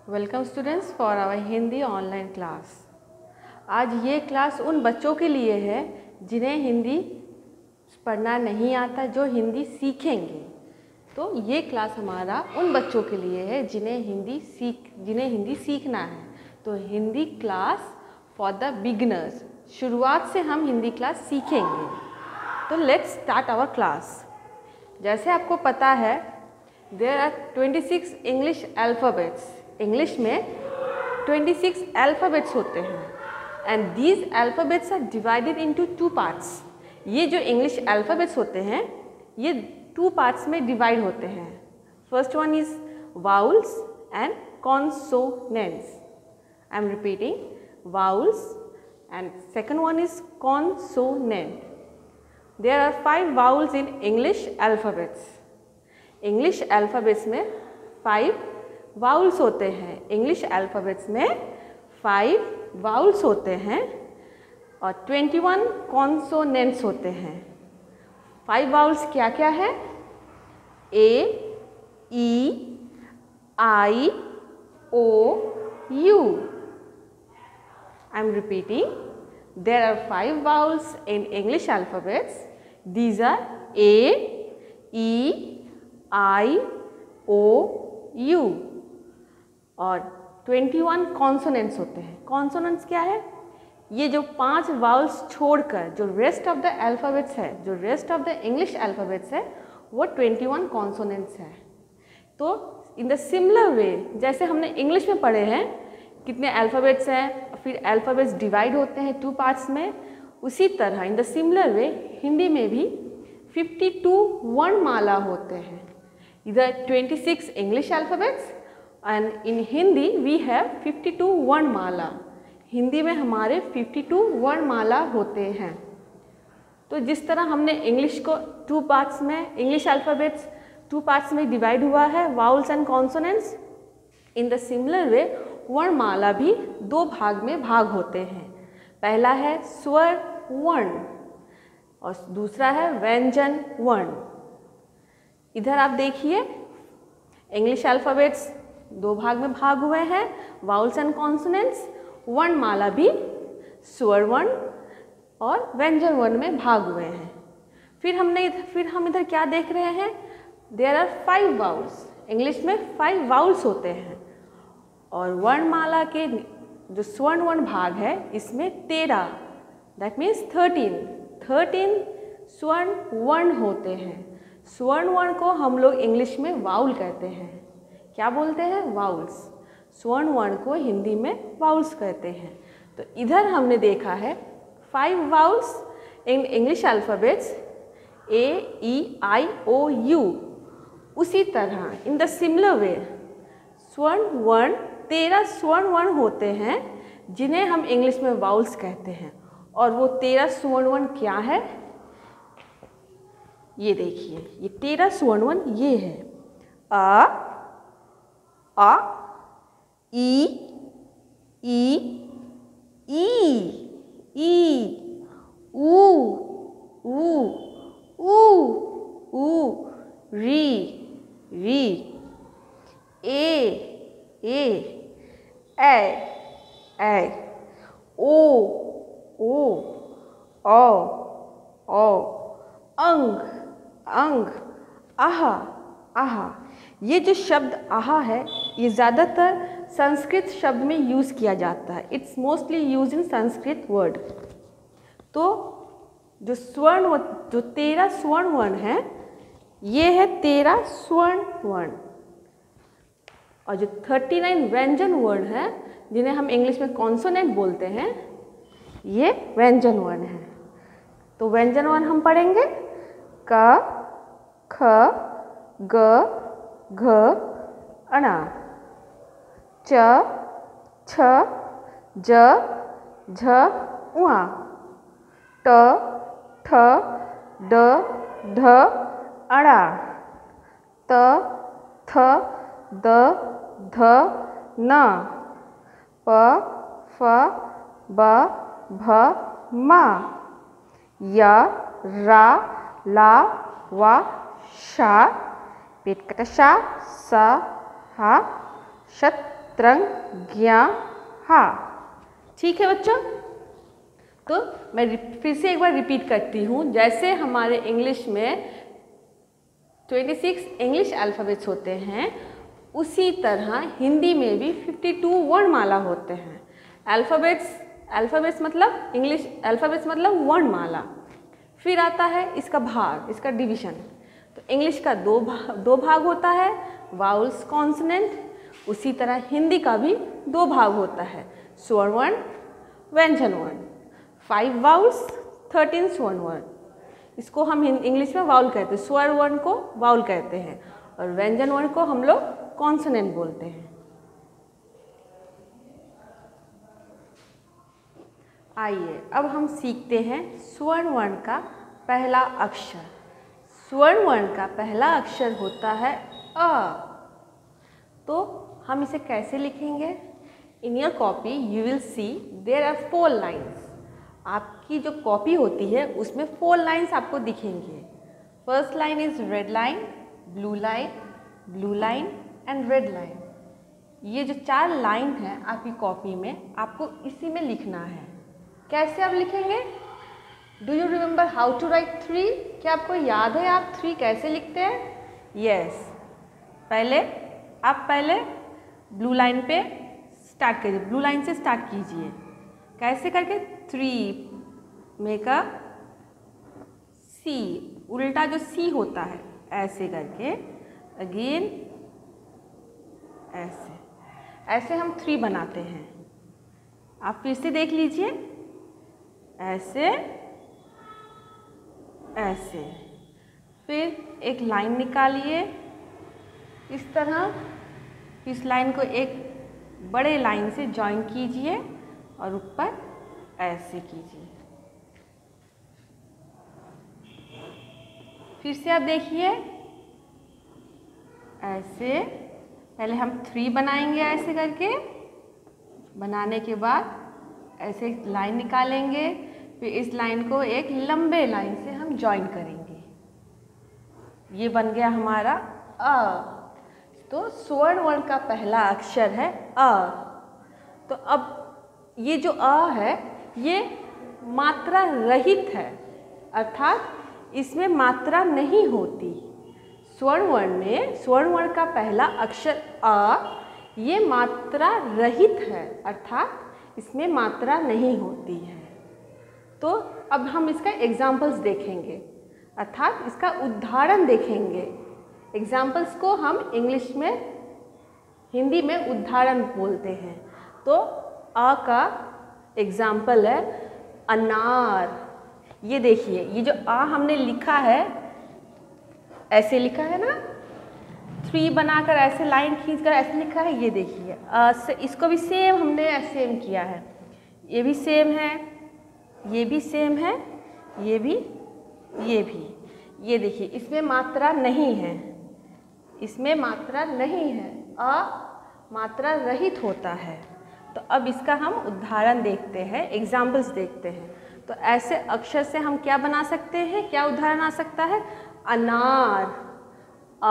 Welcome students for our Hindi online class. आज ये class उन बच्चों के लिए है जिन्हें हिंदी पढ़ना नहीं आता, जो हिंदी सीखेंगे। तो ये क्लास हमारा उन बच्चों के लिए है जिन्हें हिंदी सीखना है। तो Hindi class for the beginners, शुरुआत से हम हिंदी क्लास सीखेंगे। तो लेट्स स्टार्ट आवर क्लास। जैसे आपको पता है, there are 26 English alphabets. English में 26 अल्फ़ाबेट्स होते हैं and these alphabets are divided into 2 parts. ये जो इंग्लिश अल्फ़ाबेट्स होते हैं ये 2 पार्ट्स में डिवाइड होते हैं। First one is vowels and consonants. I am repeating, vowels and second one is consonant. There are 5 vowels in English alphabets. English alphabets में 5 vowels होते हैं। इंग्लिश अल्फ़ाबेट्स में 5 वाउल्स होते हैं और 21 कॉन्सोनेंट्स होते हैं। 5 वाउल्स क्या क्या है? A, E, I, O, U. I am repeating, there are 5 vowels in English alphabets. These are A, E, I, O, U. और 21 कॉन्सोनेंट्स होते हैं। कॉन्सोनेंट्स क्या है? ये जो 5 वाउल्स छोड़कर जो रेस्ट ऑफ द अल्फ़ाबेट्स है, जो rest of the English alphabets है, वो 21 कॉन्सोनेंट्स है। तो इन द सिमिलर वे, जैसे हमने इंग्लिश में पढ़े हैं कितने अल्फ़ाबेट्स हैं, फिर अल्फ़ाबेट्स डिवाइड होते हैं 2 पार्ट्स में, उसी तरह in the similar way Hindi में भी 52 वर्णमाला होते हैं। इधर 26 English alphabets and in Hindi we have 52 वर्णमाला। हिंदी में हमारे 52 वर्णमाला होते हैं। तो जिस तरह हमने इंग्लिश को 2 पार्ट्स में, इंग्लिश अल्फ़ाबेट्स 2 पार्ट्स में डिवाइड हुआ है, vowels and consonants, in the similar वे वर्णमाला भी 2 भाग में भाग होते हैं। पहला है स्वर वर्ण और दूसरा है व्यंजन वर्ण। इधर आप देखिए, इंग्लिश अल्फ़ाबेट्स 2 भाग में भाग हुए हैं, वाउल्स एंड कॉन्सोनेंट्स। वर्णमाला भी स्वर वर्ण और व्यंजन वर्ण में भाग हुए हैं। फिर हम इधर क्या देख रहे हैं? There are 5 vowels. इंग्लिश में 5 वाउल्स होते हैं और वर्णमाला के जो स्वर्ण वर्ण भाग है इसमें 13, दैट मीन्स 13 स्वर्ण वर्ण होते हैं। स्वर्ण वर्ण को हम लोग इंग्लिश में वाउल कहते हैं। क्या बोलते हैं? वाउल्स। स्वर्ण वर्ण को हिंदी में वाउल्स कहते हैं। तो इधर हमने देखा है 5 vowels in English alphabets, A, E, I, O, U. उसी तरह इन द सिमिलर वे स्वर्ण वर्ण 13 स्वर्ण वर्ण होते हैं जिन्हें हम इंग्लिश में वाउल्स कहते हैं। और वो 13 स्वर्ण वर्ण क्या है? ये देखिए, ये 13 स्वर्ण वर्ण ये है आ, ई, ऊ, री, ए, ऐ, ओ, अंग, आहा। ये जो शब्द आहा है ये ज़्यादातर संस्कृत शब्द में यूज़ किया जाता है। It's mostly use in Sanskrit word. तो जो 13 स्वर्ण वर्ण हैं ये है 13 स्वर्ण वर्ण, और जो 39 व्यंजन वर्ण हैं जिन्हें हम इंग्लिश में कॉन्सोनेंट बोलते हैं, ये व्यंजन वर्ण हैं। तो व्यंजन वर्ण हम पढ़ेंगे क, ख, ग, घ, अणा, च, छ, ज, झ, उआ, ट, ठ, ड, ढ, अड़ा, त, थ, द, ध, न, प, फ, ब, भ, म, य, रा, ला, वा, शा, पेट कटा शा, सा, हा, शत, त्रंग ज्ञा हा। ठीक है बच्चों, तो मैं फिर से एक बार रिपीट करती हूँ। जैसे हमारे इंग्लिश में 26 इंग्लिश अल्फ़ाबेट्स होते हैं, उसी तरह हिंदी में भी 52 वर्णमाला होते हैं। अल्फ़ाबेट्स मतलब इंग्लिश अल्फ़ाबेट्स मतलब वर्णमाला। फिर आता है इसका भाग, इसका डिवीज़न। तो इंग्लिश का दो भाग होता है, वाउल्स कॉन्सोनेंट। उसी तरह हिंदी का भी 2 भाग होता है, स्वर वर्ण, व्यंजन वर्ण। 5 वाउल्स, 13 स्वर्ण वर्ण। इसको हम इंग्लिश में वाउल कहते हैं, स्वर वर्ण को वाउल कहते हैं और व्यंजन वर्ण को हम लोग कॉन्सोनेंट बोलते हैं। आइए अब हम सीखते हैं स्वर्ण वर्ण का पहला अक्षर। स्वर्ण वर्ण का पहला अक्षर होता है अ। तो हम इसे कैसे लिखेंगे? In your copy you will see there are 4 lines. आपकी जो कॉपी होती है उसमें 4 लाइन्स आपको दिखेंगे। First line is red line, blue line and red line. ये जो 4 लाइन है आपकी कॉपी में, आपको इसी में लिखना है। कैसे आप लिखेंगे? Do you remember how to write 3? क्या आपको याद है आप 3 कैसे लिखते हैं? यस, पहले ब्लू लाइन पे स्टार्ट करिए, ब्लू लाइन से स्टार्ट कीजिए। कैसे करके? 3 मेक अ सी, उल्टा जो सी होता है ऐसे करके, अगेन ऐसे हम 3 बनाते हैं। आप फिर से देख लीजिए, ऐसे, फिर एक लाइन निकालिए इस तरह। इस लाइन को एक बड़े लाइन से जॉइन कीजिए और ऊपर ऐसे कीजिए। फिर से आप देखिए, ऐसे पहले हम 3 बनाएंगे ऐसे करके, बनाने के बाद ऐसे एक लाइन निकालेंगे, फिर इस लाइन को एक लंबे लाइन से हम जॉइन करेंगे। ये बन गया हमारा अ। तो स्वर्ण वर्ण का पहला अक्षर है अ। तो अब ये जो अ है ये मात्रा रहित है, अर्थात इसमें मात्रा नहीं होती। स्वर्ण वर्ण में स्वर्ण वर्ण का पहला अक्षर अ, ये मात्रा रहित है, अर्थात इसमें मात्रा नहीं होती है। तो अब हम इसका एग्जाम्पल्स देखेंगे, अर्थात इसका उदाहरण देखेंगे। एग्जाम्पल्स को हम इंग्लिश में, हिंदी में उदाहरण बोलते हैं। तो अ का एग्जाम्पल है अनार। ये देखिए, ये जो आ हमने लिखा है, ऐसे लिखा है ना, 3 बनाकर ऐसे लाइन खींचकर ऐसे लिखा है। ये देखिए, इसको भी सेम हमने सेम किया है। ये भी सेम है, ये भी सेम है, ये भी। ये देखिए, इसमें मात्रा नहीं है, इसमें मात्रा नहीं है, अ मात्रा रहित होता है। तो अब इसका हम उदाहरण देखते हैं, एग्जाम्पल्स देखते हैं। तो ऐसे अक्षर से हम क्या बना सकते हैं, क्या उदाहरण आ सकता है? अनार, अ,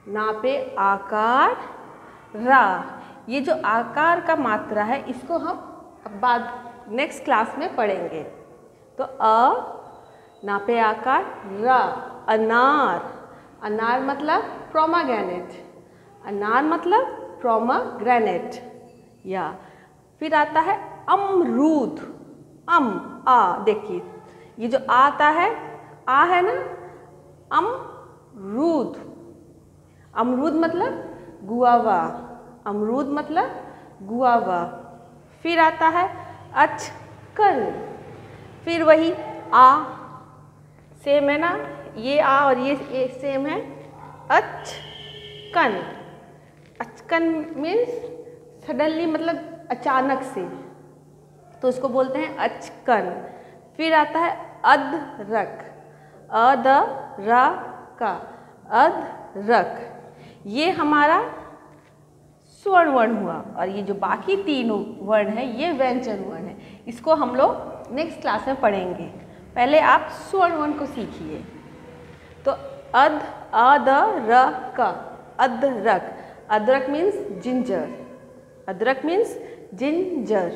ना पे आकार, रा। ये जो आकार का मात्रा है इसको हम अब बाद नेक्स्ट क्लास में पढ़ेंगे। तो अ, ना पे आकार, रा, अनार। अनार मतलब प्रोमाग्रेनेट, अनार मतलब प्रोमाग्रेनेट। या फिर आता है अमरूद, देखिए ये जो आता है, आ है ना, अमरूद। अमरूद मतलब गुआवा, अमरूद मतलब गुआवा। फिर आता है अचकन, फिर वही आ, सेम है ना, ये आ और ये सेम है, अचकन। अचकन मीन्स सडनली, मतलब अचानक से, तो उसको बोलते हैं अचकन। फिर आता है अदरक, अ-द-र-क, अदरक। ये हमारा स्वर्ण वर्ण हुआ, और ये जो बाकी 3 वर्ण है ये व्यंजन वर्ण है। इसको हम लोग नेक्स्ट क्लास में पढ़ेंगे। पहले आप स्वर्ण वर्ण को सीखिए। तो अद, अ-द-र-क, अदरक। अदरक मीन्स जिंजर, अदरक मीन्स जिंजर।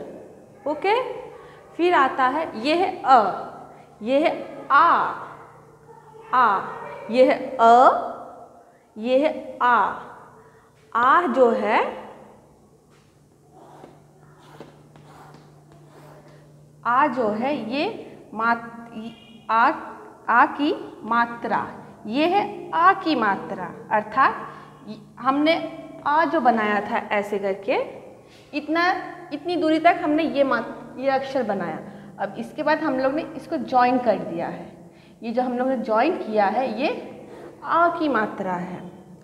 ओके, फिर आता है ये है अ, ये है आ, ये है अ, ये है आ जो है ये आ की मात्रा, ये है आ की मात्रा, अर्थात हमने आ जो बनाया था ऐसे करके इतनी दूरी तक हमने ये अक्षर बनाया। अब इसके बाद हम लोग ने इसको जॉइन कर दिया है। ये जो हम लोग ने जॉइन किया है ये आ की मात्रा है,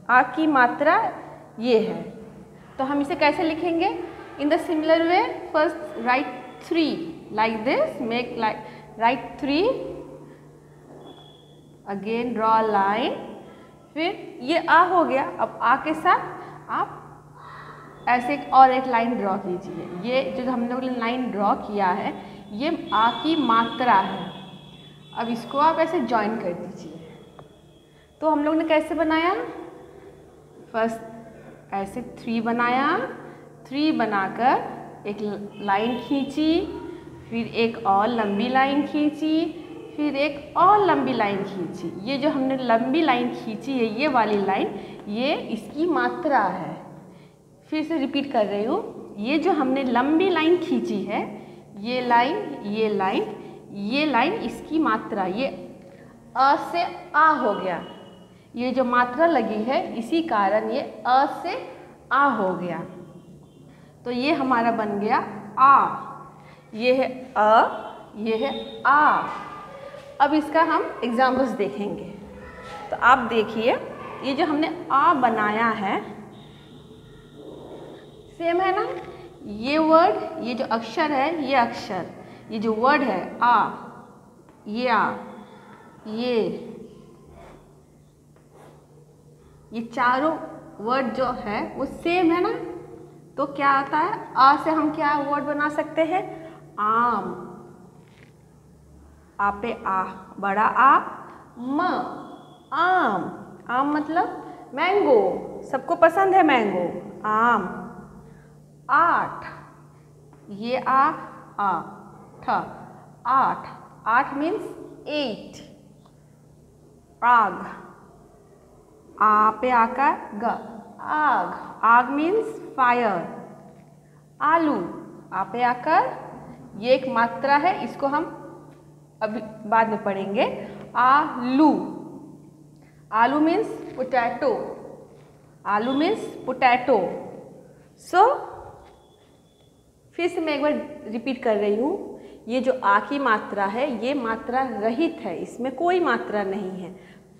आ की मात्रा ये है। तो हम इसे कैसे लिखेंगे? इन the similar way, first right 3 like this, make like write 3, again draw a line, फिर ये आ हो गया। अब आ के साथ आप ऐसे और एक लाइन ड्रॉ कीजिए। ये जो हम लोग ने लाइन ड्रॉ किया है ये आ की मात्रा है। अब इसको आप ऐसे जॉइन कर दीजिए। तो हम लोग ने कैसे बनाया? फर्स्ट ऐसे 3 बनाया, 3 बनाकर एक लाइन खींची, फिर एक और लंबी लाइन खींची, फिर एक और लंबी लाइन खींची। ये जो हमने लंबी लाइन खींची है ये वाली लाइन, ये इसकी मात्रा है। फिर से रिपीट कर रही हूँ, ये जो हमने लंबी लाइन खींची है ये लाइन इसकी मात्रा, ये अ से आ हो गया। ये जो मात्रा लगी है इसी कारण ये अ से आ हो गया। तो ये हमारा बन गया आ, ये है अ, ये है आ। अब इसका हम एग्जाम्पल्स देखेंगे। तो आप देखिए, ये जो हमने आ बनाया है सेम है ना, ये वर्ड, ये जो अक्षर है ये अक्षर, ये जो वर्ड है आ, ये चारों वर्ड जो है वो सेम है ना। तो क्या आता है, आ से हम क्या वर्ड बना सकते हैं? आम, आ पे आ, बड़ा आ, म, आम। आम मतलब मैंगो, सबको पसंद है मैंगो, आम। 8, ये आ ठ, 8 मीन्स 8। आग, आ पे आकर ग, आग, आग मीन्स फायर। आलू, आ पे आकर, ये एक मात्रा है, इसको हम अभी बाद में पढ़ेंगे। आलू, आलू मीन्स पोटैटो, आलू मीन्स पोटैटो। सो फिर से मैं एक बार रिपीट कर रही हूँ, ये जो आ की मात्रा है ये मात्रा रहित है, इसमें कोई मात्रा नहीं है,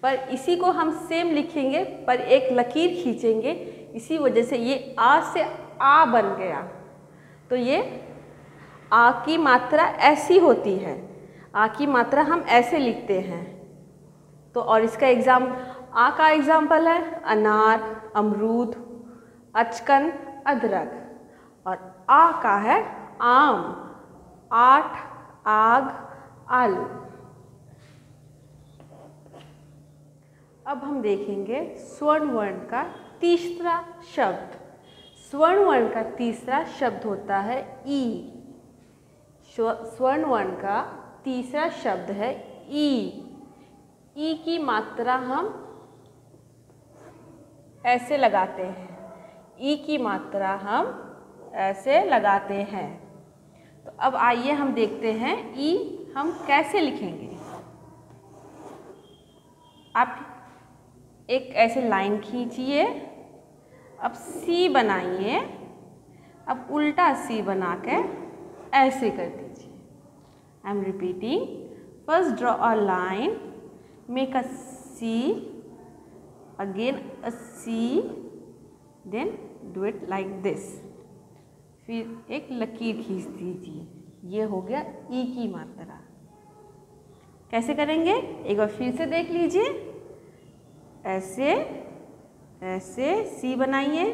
पर इसी को हम सेम लिखेंगे पर एक लकीर खींचेंगे, इसी वजह से ये आ से आ बन गया। तो ये आ की मात्रा ऐसी होती है, आ की मात्रा हम ऐसे लिखते हैं। तो और इसका आ का एग्जाम्पल है अनार, अमरूद, अचकन, अदरक। और आ का है आम, 8, आग, आलू। अब हम देखेंगे स्वर्ण वर्ण का तीसरा शब्द। स्वर्ण वर्ण का तीसरा शब्द होता है ई। स्वर्ण वर्ण का तीसरा शब्द है ई। ई की मात्रा हम ऐसे लगाते हैं, ई की मात्रा हम ऐसे लगाते हैं। तो अब आइए हम देखते हैं ई हम कैसे लिखेंगे। आप एक ऐसे लाइन खींचिए, अब सी बनाइए, अब उल्टा सी बना के ऐसे कर दीजिए। I am repeating, first draw a line, make a C, again a C, then do it like this. फिर एक लकीर खींच दीजिए, ये हो गया ई की मात्रा। कैसे करेंगे एक बार फिर से देख लीजिए। ऐसे ऐसे सी बनाइए,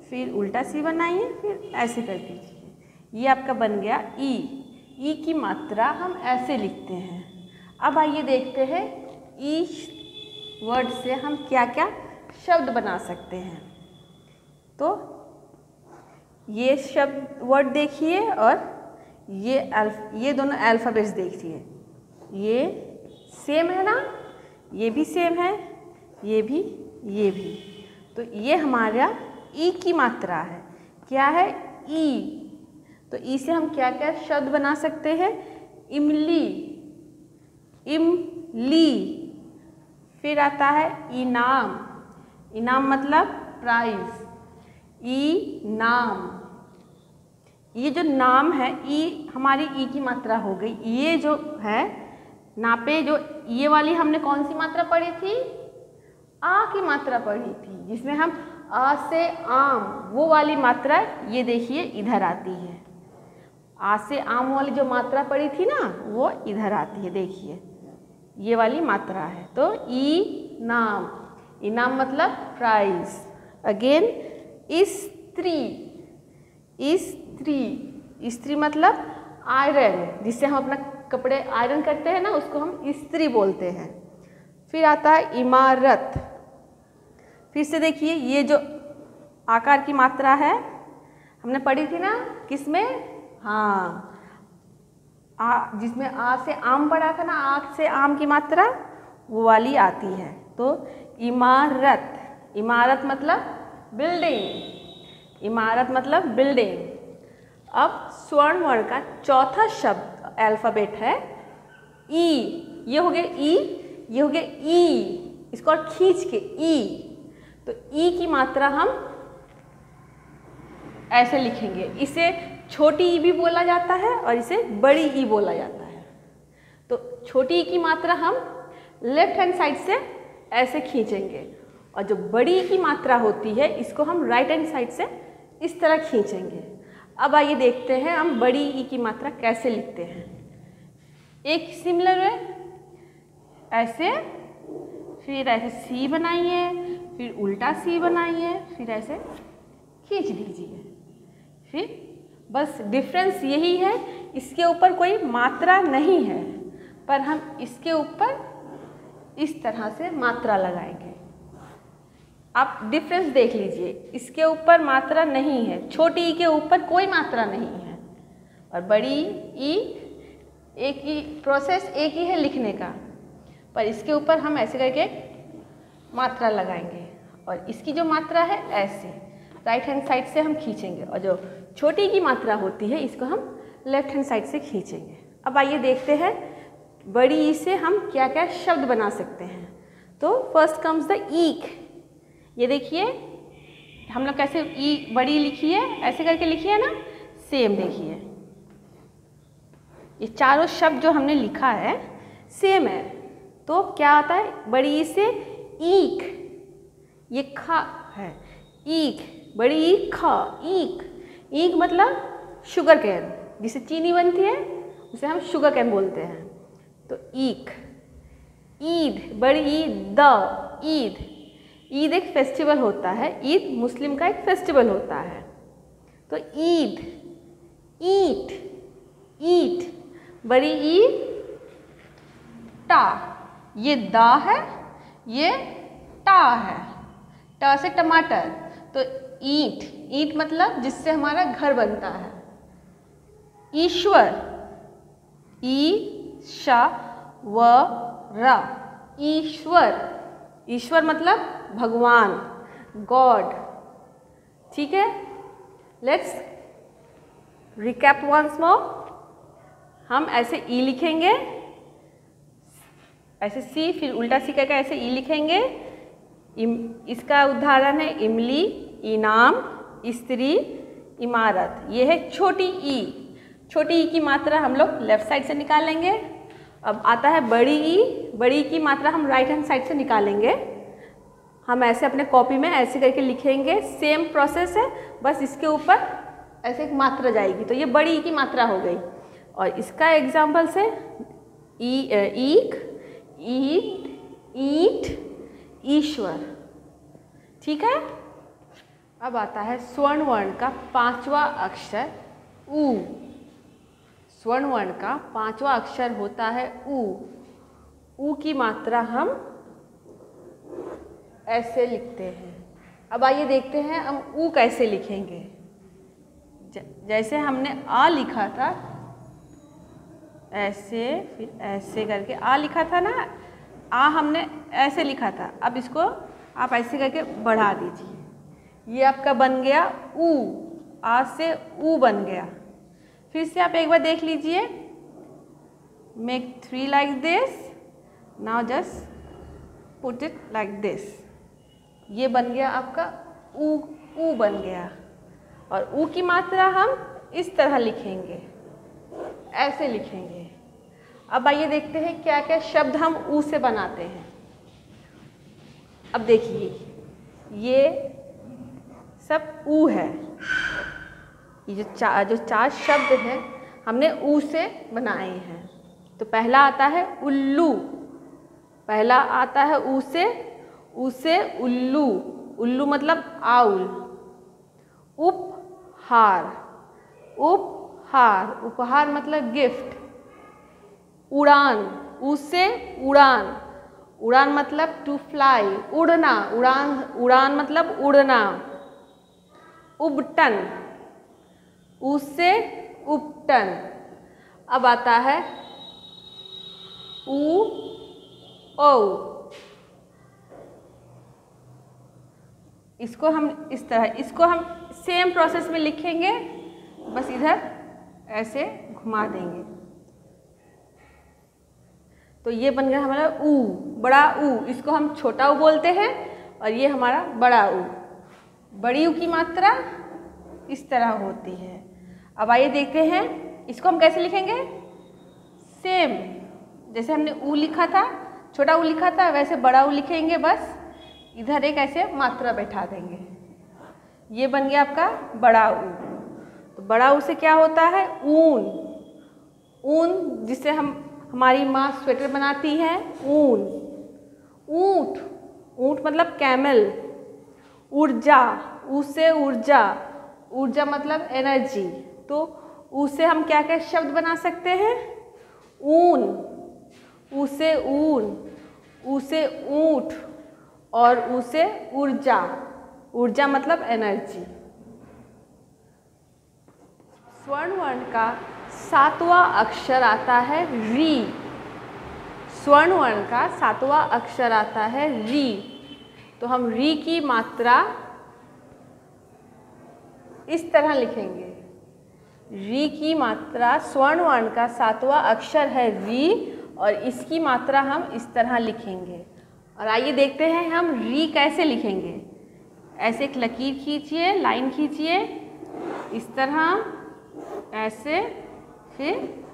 फिर उल्टा सी बनाइए, फिर ऐसे कर दीजिए। ये आपका बन गया ई। ई की मात्रा हम ऐसे लिखते हैं। अब आइए देखते हैं ई वर्ड से हम क्या क्या शब्द बना सकते हैं। तो ये शब्द वर्ड देखिए और ये दोनों अल्फ़ाबेट्स देखिए, ये सेम है ना, ये भी सेम है, ये भी, ये भी। तो ये हमारा ई की मात्रा है। क्या है? ई। तो ई से हम क्या क्या शब्द बना सकते हैं? इमली, इमली। फिर आता है इनाम, इनाम मतलब प्राइज, इनाम। ये जो नाम है, ई हमारी ई की मात्रा हो गई। ये जो है नापे, जो ये वाली हमने कौन सी मात्रा पढ़ी थी? आ की मात्रा पढ़ी थी, जिसमें हम आ से आम, वो वाली मात्रा ये देखिए इधर आती है। आ से आम वाली जो मात्रा पढ़ी थी ना, वो इधर आती है, देखिए ये वाली मात्रा है। तो ई नाम, इनाम मतलब प्राइज। अगेन स्त्री, स्त्री, स्त्री मतलब आयरन, जिससे हम अपना कपड़े आयरन करते हैं ना, उसको हम स्त्री बोलते हैं। फिर आता है इमारत। फिर से देखिए, ये जो आकार की मात्रा है हमने पढ़ी थी ना, किसमें? हाँ, जिसमें आ से आम पढ़ा था ना, आ से आम की मात्रा वो वाली आती है। तो इमारत, इमारत मतलब बिल्डिंग, इमारत मतलब बिल्डिंग। अब स्वर्ण वर्ण का चौथा शब्द अल्फ़ाबेट है ई। ये हो गया ई, ये हो गया ई, इसको और खींच के ई। तो ई की मात्रा हम ऐसे लिखेंगे, इसे छोटी ई भी बोला जाता है और इसे बड़ी ई बोला जाता है। तो छोटी ई की मात्रा हम लेफ्ट हैंड साइड से ऐसे खींचेंगे, और जो बड़ी ई की मात्रा होती है इसको हम राइट हैंड साइड से इस तरह खींचेंगे। अब आइए देखते हैं हम बड़ी ई की मात्रा कैसे लिखते हैं। एक सिमिलर वे, ऐसे, फिर ऐसे सी बनाइए, फिर उल्टा सी बनाइए, फिर ऐसे खींच दीजिए। फिर बस डिफरेंस यही है, इसके ऊपर कोई मात्रा नहीं है, पर हम इसके ऊपर इस तरह से मात्रा लगाएंगे। आप डिफरेंस देख लीजिए, इसके ऊपर मात्रा नहीं है, छोटी ई के ऊपर कोई मात्रा नहीं है, और बड़ी ई एक ही प्रोसेस, एक ही है लिखने का, पर इसके ऊपर हम ऐसे करके मात्रा लगाएंगे, और इसकी जो मात्रा है ऐसे राइट हैंड साइड से हम खींचेंगे, और जो छोटी की मात्रा होती है इसको हम लेफ्ट हैंड साइड से खींचेंगे। अब आइए देखते हैं बड़ी ई से हम क्या क्या शब्द बना सकते हैं। तो फर्स्ट कम्स द ईक। ये देखिए हम लोग कैसे ई बड़ी लिखी है, ऐसे करके लिखी है ना, सेम देखिए ये चारों शब्द जो हमने लिखा है सेम है। तो क्या आता है बड़ी ई से? ईक, ये खा है, ईक, बड़ी ई खा, ईक। ईक मतलब शुगर कैन, जिसे चीनी बनती है उसे हम शुगर कैन बोलते हैं। तो ईक। ईद, बड़ी ईद, द, ईद। ईद एक फेस्टिवल होता है, ईद मुस्लिम का एक फेस्टिवल होता है। तो ईद, ईट, ईट, बड़ी ई टा, ये दा है, ये टा है, टा से टमाटर। तो ईट, ईट मतलब जिससे हमारा घर बनता है। ईश्वर, ई शा व रा, ईश्वर, ईश्वर मतलब भगवान, गॉड। ठीक है, लेट्स रिकैप वंस मोर। हम ऐसे ई लिखेंगे, ऐसे सी, फिर उल्टा सी करके ऐसे ई लिखेंगे। इसका उदाहरण है इमली, इनाम, स्त्री, इमारत। ये है छोटी ई। छोटी ई की मात्रा हम लोग लेफ्ट साइड से निकालेंगे। अब आता है बड़ी ई। बड़ी ई की मात्रा हम राइट हैंड साइड से निकालेंगे। हम ऐसे अपने कॉपी में ऐसे करके लिखेंगे, सेम प्रोसेस है, बस इसके ऊपर ऐसे एक मात्रा जाएगी। तो ये बड़ी ई की मात्रा हो गई। और इसका एग्जाम्पल से ईक, ईट, ईट, ईश्वर। ठीक है। अब आता है स्वर्ण वर्ण का पांचवा अक्षर ऊ। स्वर्ण वर्ण का पांचवा अक्षर होता है ऊ। ऊ की मात्रा हम ऐसे लिखते हैं, अब आइए देखते हैं हम ऊ कैसे लिखेंगे। जैसे हमने आ लिखा था ऐसे, फिर ऐसे करके आ लिखा था ना, आ हमने ऐसे लिखा था, अब इसको आप ऐसे करके बढ़ा दीजिए। ये आपका बन गया ऊ, आ से ऊ बन गया। फिर से आप एक बार देख लीजिए, make 3 like this, now just put it like this. ये बन गया आपका ऊ बन गया। और ऊ की मात्रा हम इस तरह लिखेंगे, ऐसे लिखेंगे। अब आइए देखते हैं क्या क्या शब्द हम ऊ से बनाते हैं। अब देखिए ये सब ऊ है, ये जो चार शब्द हैं हमने ऊ से बनाए हैं। तो पहला आता है उल्लू, पहला आता है ऊ से उल्लू, उल्लू मतलब आउल। उपहार, उपहार, उपहार मतलब गिफ्ट। उड़ान, ऊ से उड़ान, उड़ान मतलब टू फ्लाई, उड़ना, उड़ान, उड़ान मतलब उड़ना। उबटन, ऊ से उपटन। अब आता है ऊ ओ, इसको हम इस तरह, इसको हम सेम प्रोसेस में लिखेंगे, बस इधर ऐसे घुमा देंगे। तो ये बन गया हमारा ऊ, बड़ा ऊ। इसको हम छोटा ऊ बोलते हैं और ये हमारा बड़ा ऊ। बड़ी ऊ की मात्रा इस तरह होती है। अब आइए देखते हैं इसको हम कैसे लिखेंगे। सेम जैसे हमने ऊ लिखा था, छोटा ऊ लिखा था, वैसे बड़ा ऊ लिखेंगे, बस इधर एक ऐसे मात्रा बैठा देंगे। ये बन गया आपका बड़ा ऊ। तो बड़ा ऊ से क्या होता है, ऊन, ऊन जिससे हमारी माँ स्वेटर बनाती है, ऊन। ऊंट, ऊंट मतलब कैमल। ऊर्जा, ऊ से ऊर्जा, ऊर्जा मतलब एनर्जी। तो ऊ से हम क्या क्या शब्द बना सकते हैं, ऊन, ऊ से ऊन, ऊ से ऊंट और ऊ से ऊर्जा, ऊर्जा मतलब एनर्जी। स्वर्ण वर्ण का 7वां अक्षर आता है री। स्वर्ण वर्ण का 7वां अक्षर आता है री। तो हम री की मात्रा इस तरह लिखेंगे। री की मात्रा, स्वर्ण वर्ण का 7वां अक्षर है री और इसकी मात्रा हम इस तरह लिखेंगे। और आइए देखते हैं हम री कैसे लिखेंगे। ऐसे एक लकीर खींचिए, लाइन खींचिए, इस तरह, ऐसे, फिर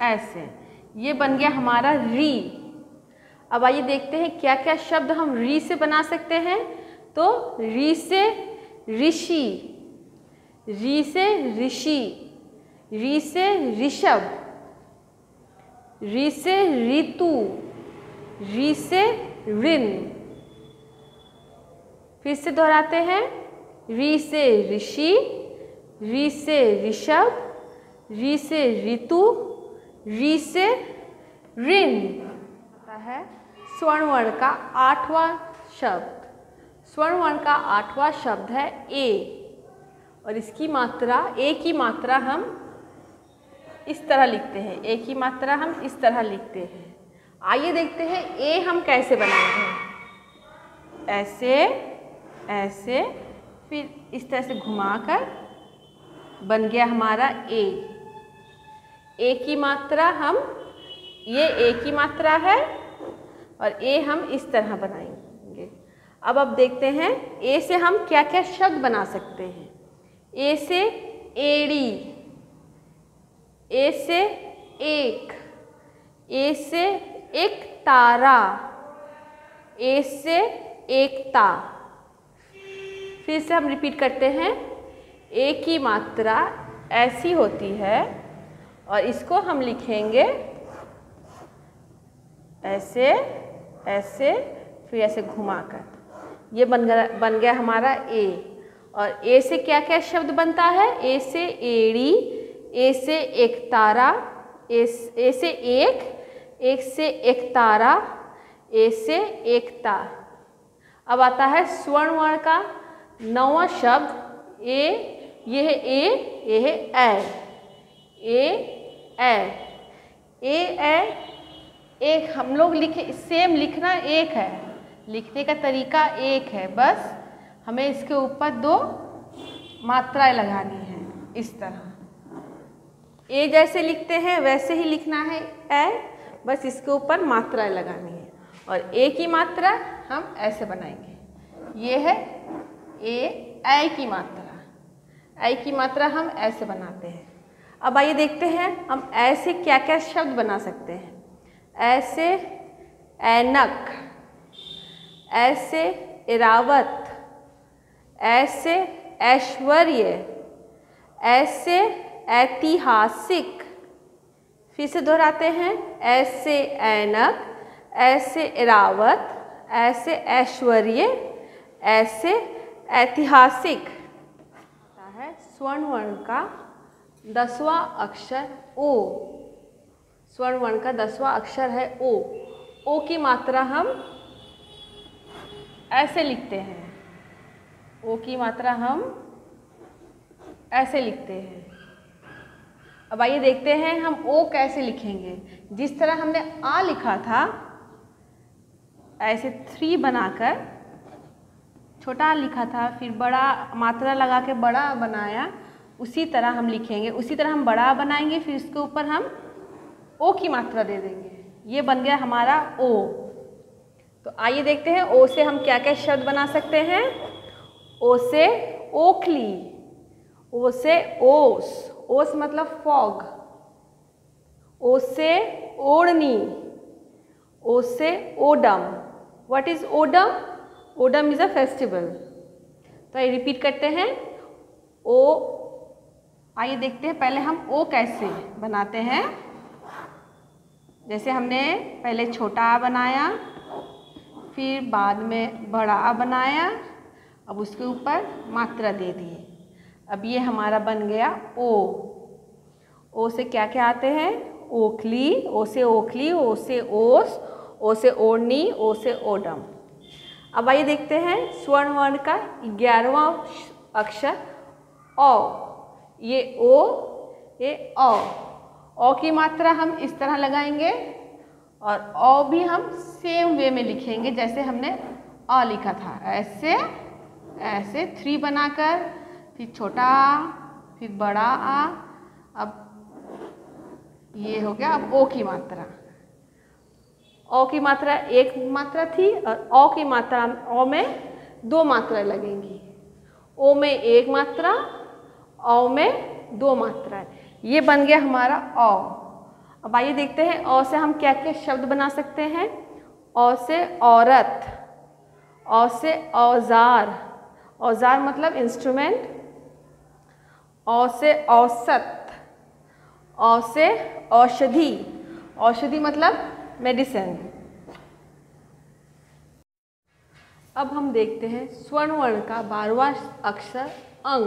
ऐसे। ये बन गया हमारा री। अब आइए देखते हैं क्या क्या शब्द हम री से बना सकते हैं। तो री से ऋषि, री से ऋषि, री से ऋषभ, री से ऋतु, री से ऋण। फिर से दोहराते हैं, री से ऋषि, री से ऋषभ, री से ऋतु, री से ऋण। आता है स्वर्ण वर्ण का 8वां शब्द। स्वर्ण वर्ण का 8वां शब्द है ए और इसकी मात्रा, ए की मात्रा हम इस तरह लिखते हैं। ए की मात्रा हम इस तरह लिखते हैं। आइए देखते हैं ए हम कैसे बनाएंगे। ऐसे, ऐसे, फिर इस तरह से घुमाकर बन गया हमारा ए। ए की मात्रा हम, ये ए की मात्रा है और ए हम इस तरह बनाएंगे। अब देखते हैं ए से हम क्या क्या शब्द बना सकते हैं। ए से एड़ी, ए से एक, ए से एक तारा, ए से एकता। फिर से हम रिपीट करते हैं, ए की मात्रा ऐसी होती है और इसको हम लिखेंगे ऐसे, ऐसे, फिर ऐसे घुमाकर। ये बन गया हमारा ए। और ए से क्या क्या शब्द बनता है। ए से एड़ी, ए से एक तारा, ए से एक, एक से एक तारा, ए से एकता। अब आता है स्वर्ण वर्ण का 9वां शब्द ए, ये है ए, ये है ए, एक हम लोग लिखे, सेम लिखना एक है, लिखने का तरीका एक है, बस हमें इसके ऊपर 2 मात्राएं लगानी है। इस तरह ए जैसे लिखते हैं वैसे ही लिखना है ए, बस इसके ऊपर मात्राएं लगानी है। और ए की मात्रा हम ऐसे बनाएंगे, ये है ए की मात्रा, ए की मात्रा हम ऐसे बनाते हैं। अब आइए देखते हैं हम ऐसे क्या क्या शब्द बना सकते हैं। ऐसे ऐनक, ऐसे इरावत, ऐसे ऐश्वर्य, ऐसे ऐतिहासिक। फिर से दोहराते हैं, ऐसे ऐनक, ऐसे इरावत, ऐसे ऐश्वर्य, ऐसे ऐतिहासिक। है स्वर्ण वर्ण का 10वां अक्षर ओ, स्वर्ण वर्ण का 10वां अक्षर है ओ। ओ की मात्रा हम ऐसे लिखते हैं, ओ की मात्रा हम ऐसे लिखते हैं। अब आइए देखते हैं हम ओ कैसे लिखेंगे। जिस तरह हमने आ लिखा था, ऐसे 3 बनाकर छोटा लिखा था, फिर बड़ा मात्रा लगा के बड़ा बनाया, उसी तरह हम लिखेंगे। उसी तरह हम बड़ा बनाएंगे, फिर इसके ऊपर हम ओ की मात्रा दे देंगे। ये बन गया हमारा ओ। तो आइए देखते हैं ओ से हम क्या क्या शब्द बना सकते हैं। ओ से ओखली, ओ से ओस, ओस मतलब फॉग। ओ से ओढ़नी, ओ से Odum. What is Odum? Odum is a festival. तो आइए रिपीट करते हैं ओ। आइए देखते हैं पहले हम ओ कैसे बनाते हैं। जैसे हमने पहले छोटा आ बनाया, फिर बाद में बड़ा आ बनाया, अब उसके ऊपर मात्रा दे दिए। अब ये हमारा बन गया ओ। ओ से क्या क्या आते हैं? ओखली, ओ से ओखली, ओ से ओस, ओ से ओढ़नी, ओ से ओडम। अब आइए देखते हैं स्वर्ण वर्ण का 11वां अक्षर ओ। ये ओ, ये ओ। ओ की मात्रा हम इस तरह लगाएंगे और ओ भी हम सेम वे में लिखेंगे जैसे हमने अ लिखा था। ऐसे ऐसे 3 बनाकर, फिर छोटा आ, फिर बड़ा आ। अब ये हो गया। अब ओ की मात्रा, ओ की मात्रा 1 मात्रा थी और ओ की मात्रा, ओ में 2 मात्राएं लगेंगी। ओ में 1 मात्रा, ओ में 2 मात्राएं। ये बन गया हमारा ओ। अब आइए देखते हैं ओ से हम क्या क्या शब्द बना सकते हैं। ओ से औरत, ओ से औजार, औजार मतलब इंस्ट्रूमेंट। ओ से औसत, ओ से औषधि, औषधि मतलब मेडिसिन। अब हम देखते हैं स्वर्ण वर्ण का 12वां अक्षर अंग।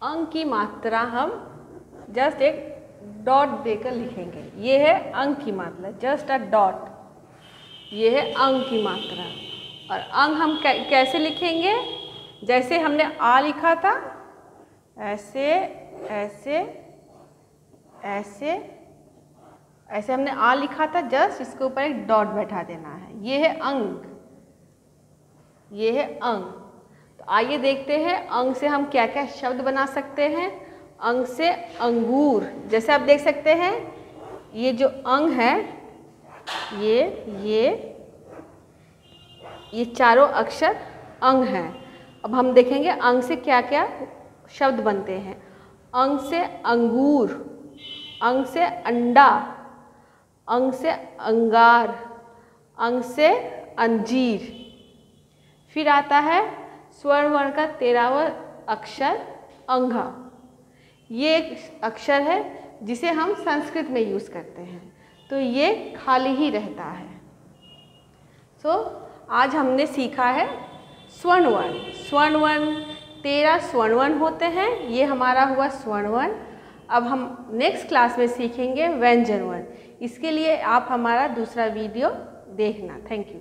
अंग की मात्रा हम जस्ट एक डॉट देकर लिखेंगे। ये है अंग की मात्रा, जस्ट अ डॉट। ये है अंग की मात्रा। और अंग हम कैसे लिखेंगे? जैसे हमने आ लिखा था, ऐसे ऐसे ऐसे ऐसे हमने आ लिखा था, जस्ट इसके ऊपर एक डॉट बैठा देना है। ये है अंग, ये है अंग। तो आइए देखते हैं अंग से हम क्या क्या शब्द बना सकते हैं। अंग से अंगूर, जैसे आप देख सकते हैं ये जो अंग है, ये चारों अक्षर अंग हैं। अब हम देखेंगे अंग से क्या क्या शब्द बनते हैं। अंग से अंगूर, अंग से अंडा, अंग से अंगार, अंग से अंजीर। फिर आता है स्वर्ण वर्ण का 13वां अक्षर अंघा। ये एक अक्षर है जिसे हम संस्कृत में यूज़ करते हैं, तो ये खाली ही रहता है। आज हमने सीखा है स्वर्ण वर्ण। स्वर्ण वर्ण 13 स्वर्ण वर्ण होते हैं, ये हमारा हुआ स्वर्ण वर्ण। अब हम नेक्स्ट क्लास में सीखेंगे व्यंजन वर्ण। इसके लिए आप हमारा दूसरा वीडियो देखना। Thank you.